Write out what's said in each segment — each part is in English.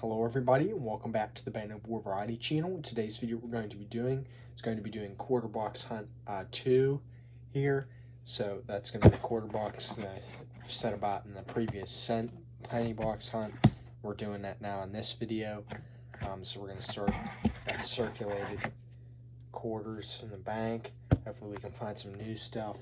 Hello everybody and welcome back to the Band of War Variety channel. In today's video we're going to be doing Quarter Box Hunt 2 here. So that's going to be the Quarter Box that I said about in the previous Penny Box Hunt. We're doing that now in this video. So we're going to start at circulated quarters in the bank. Hopefully we can find some new stuff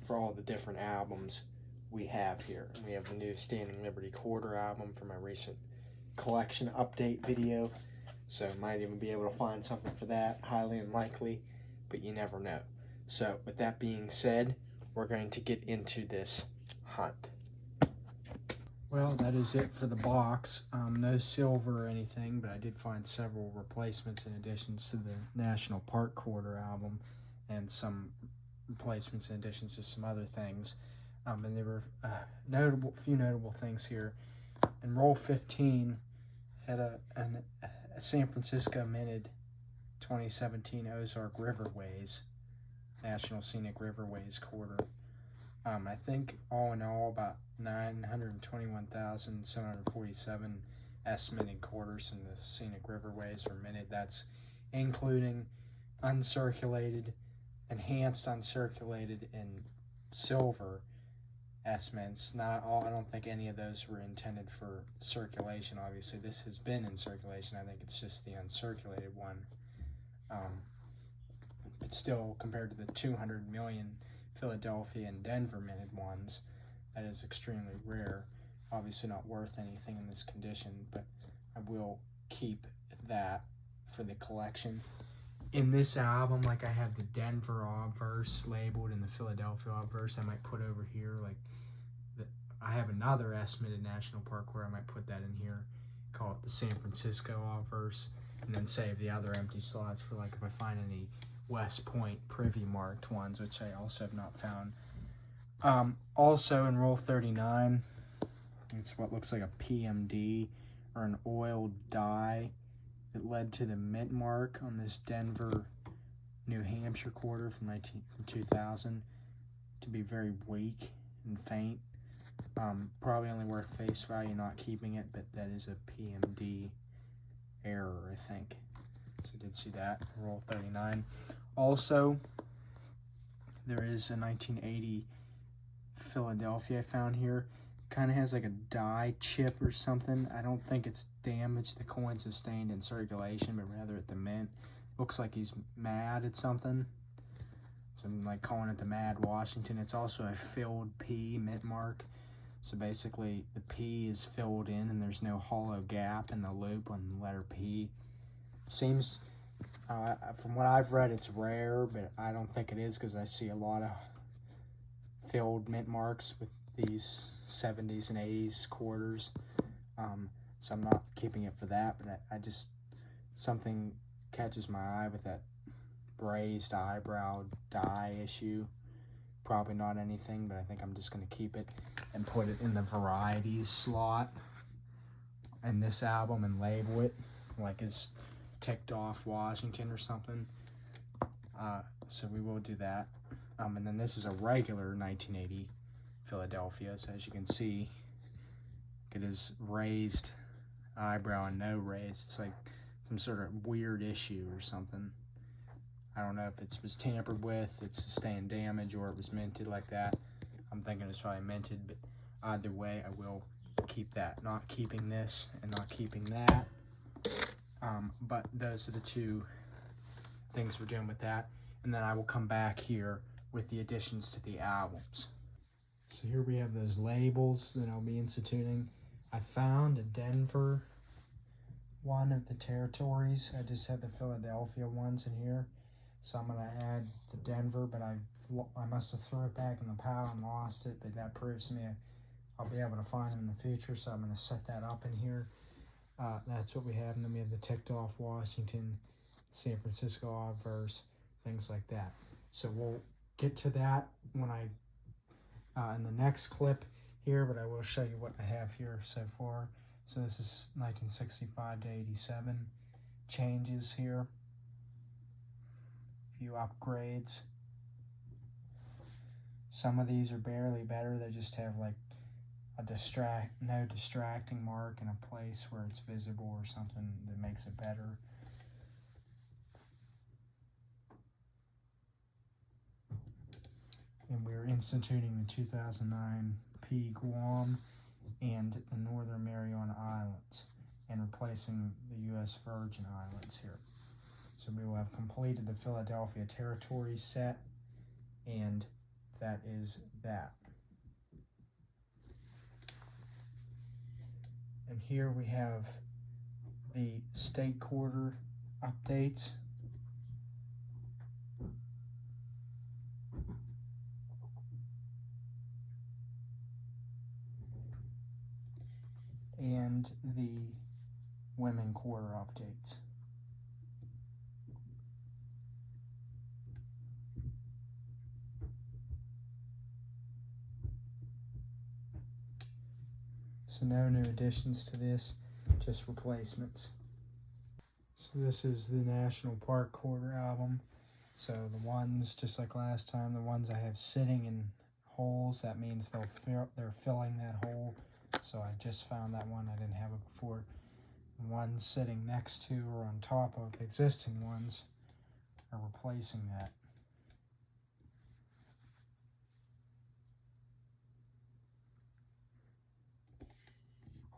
for all the different albums we have here. We have the new Standing Liberty Quarter album from my recent collection update video, so might even be able to find something for that. Highly unlikely, but you never know. So with that being said, we're going to get into this hunt. Well, that is it for the box. No silver or anything, but I did find several replacements in additions to the National Park Quarter album, and some replacements in additions to some other things. And there were few notable things here. In roll 15, had a San Francisco minted 2017 Ozark Riverways, National Scenic Riverways quarter. I think all in all about 921,747 S-minted quarters in the Scenic Riverways are minted. That's including uncirculated, enhanced uncirculated, and silver S-mints. Not all. I don't think any of those were intended for circulation. Obviously, this has been in circulation. I think it's just the uncirculated one. But still, compared to the 200 million Philadelphia and Denver minted ones, that is extremely rare. Obviously, not worth anything in this condition, but I will keep that for the collection. In this album, like, I have the Denver obverse labeled and the Philadelphia obverse I might put over here. Like, I have another S-minted National Park where I might put that in here, call it the San Francisco obverse, and then save the other empty slots for, like, if I find any West Point privy marked ones, which I also have not found. Also in roll 39, it's what looks like a PMD or an oil dye that led to the mint mark on this Denver, New Hampshire quarter from 2000 to be very weak and faint. Probably only worth face value, not keeping it, but that is a PMD error, I think. So I did see that in roll 39. Also, there is a 1980 Philadelphia I found here. Kind of has like a dye chip or something. I don't think it's damaged. The coin sustained in circulation, but rather at the mint. Looks like he's mad at something. So I'm like calling it the Mad Washington. It's also a filled P mint mark. So basically the P is filled in and there's no hollow gap in the loop on the letter P. Seems, from what I've read, it's rare, but I don't think it is because I see a lot of filled mint marks with these 70s and 80s quarters. So I'm not keeping it for that, but I just, something catches my eye with that braised eyebrow dye issue. Probably not anything, but I think I'm just going to keep it and put it in the varieties slot in this album and label it like it's ticked off Washington or something. So we will do that. And then this is a regular 1980 Philadelphia. So as you can see, it is raised eyebrow and no raised. It's like some sort of weird issue or something. I don't know if it was tampered with, it sustained damage, or it was minted like that. I'm thinking it's probably minted, but either way, I will keep that. Not keeping this and not keeping that. But those are the two things we're doing with that. And then I will come back here with the additions to the albums. So here we have those labels that I'll be instituting. I found a Denver one of the territories. I just have the Philadelphia ones in here. So I'm going to add the Denver, but I must have threw it back in the pile and lost it, but that proves to me I'll be able to find it in the future, so I'm going to set that up in here. That's what we have, and then we have the ticked off Washington, San Francisco obverse, things like that. So we'll get to that when I, in the next clip here, but I will show you what I have here so far. So this is 1965 to 87 changes here. Few upgrades. Some of these are barely better. They just have like no distracting mark in a place where it's visible or something that makes it better. And we're instituting the 2009 P Guam and the Northern Mariana Islands and replacing the U.S. Virgin Islands here. So we will have completed the Philadelphia Territories set, and that is that. And here we have the state quarter updates. And the women quarter updates. So no new additions to this, just replacements. So this is the National Park Quarter album. So the ones, just like last time, the ones I have sitting in holes, that means they're filling that hole. So I just found that one, I didn't have it before. The ones sitting next to or on top of existing ones are replacing that.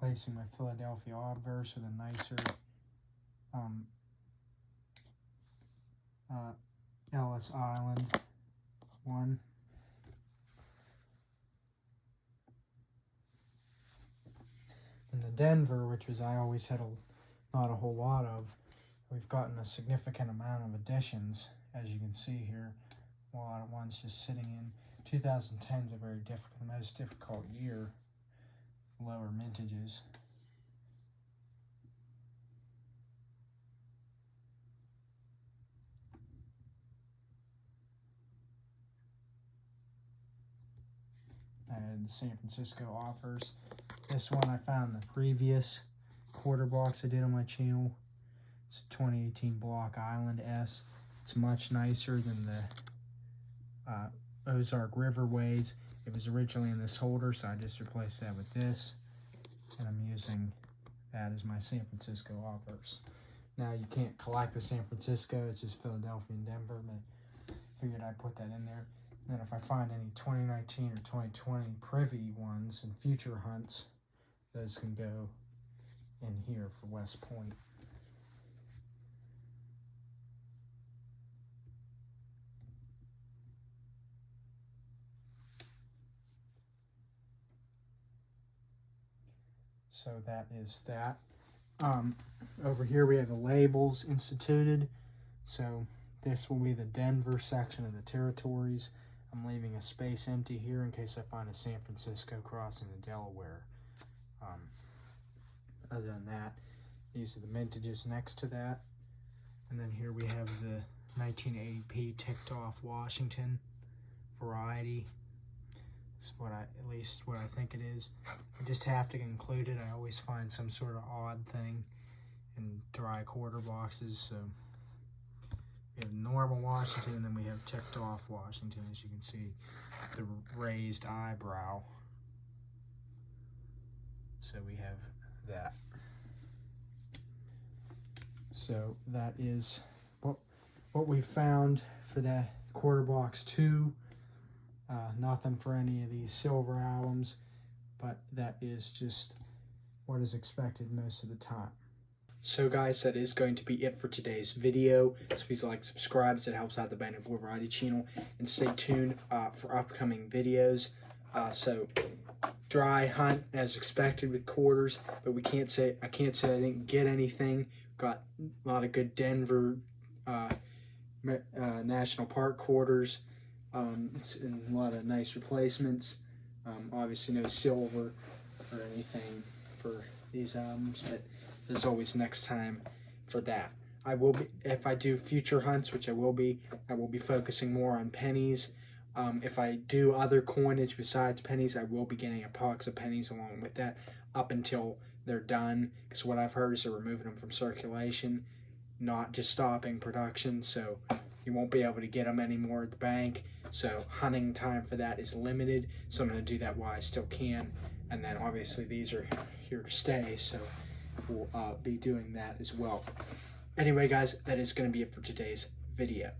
Replacing my Philadelphia obverse with a nicer Ellis Island one. And the Denver, which was I always had not a whole lot of, we've gotten a significant amount of additions, as you can see here. A lot of ones just sitting in. 2010 is a very difficult, the most difficult year, lower mintages. And the San Francisco offers. This one I found in the previous quarter box I did on my channel. It's a 2018 Block Island S. It's much nicer than the Ozark Riverways. It was originally in this holder, so I just replaced that with this. And I'm using that as my San Francisco offers. Now you can't collect the San Francisco, it's just Philadelphia and Denver, but figured I'd put that in there. And then if I find any 2019 or 2020 privy ones and future hunts, those can go in here for West Point. So that is that. Over here we have the labels instituted. So this will be the Denver section of the territories. I'm leaving a space empty here in case I find a San Francisco crossing the Delaware. Other than that, these are the mintages next to that. And then here we have the 1980p ticked off Washington variety. It's at least what I think it is. I just have to include it. I always find some sort of odd thing in dry quarter boxes. So we have normal Washington, and then we have ticked off Washington, as you can see, the raised eyebrow. So we have that. So that is what we found for that quarter box 2. Nothing for any of these silver albums, but that is just what is expected most of the time. So guys, that is going to be it for today's video. So please like, subscribe, as it helps out the Bandit Boy Variety channel, and stay tuned for upcoming videos. So dry hunt as expected with quarters, but I can't say I didn't get anything. Got a lot of good Denver National Park quarters. It's in a lot of nice replacements. Obviously no silver or anything for these albums, but there's always next time for that. I will be, if I do future hunts, which I will be focusing more on pennies. If I do other coinage besides pennies, I will be getting a box of pennies along with that up until they're done, because what I've heard is they're removing them from circulation, not just stopping production, so you won't be able to get them anymore at the bank. So hunting time for that is limited, so I'm going to do that while I still can. And then obviously these are here to stay, so we'll be doing that as well. Anyway, guys, that is going to be it for today's video.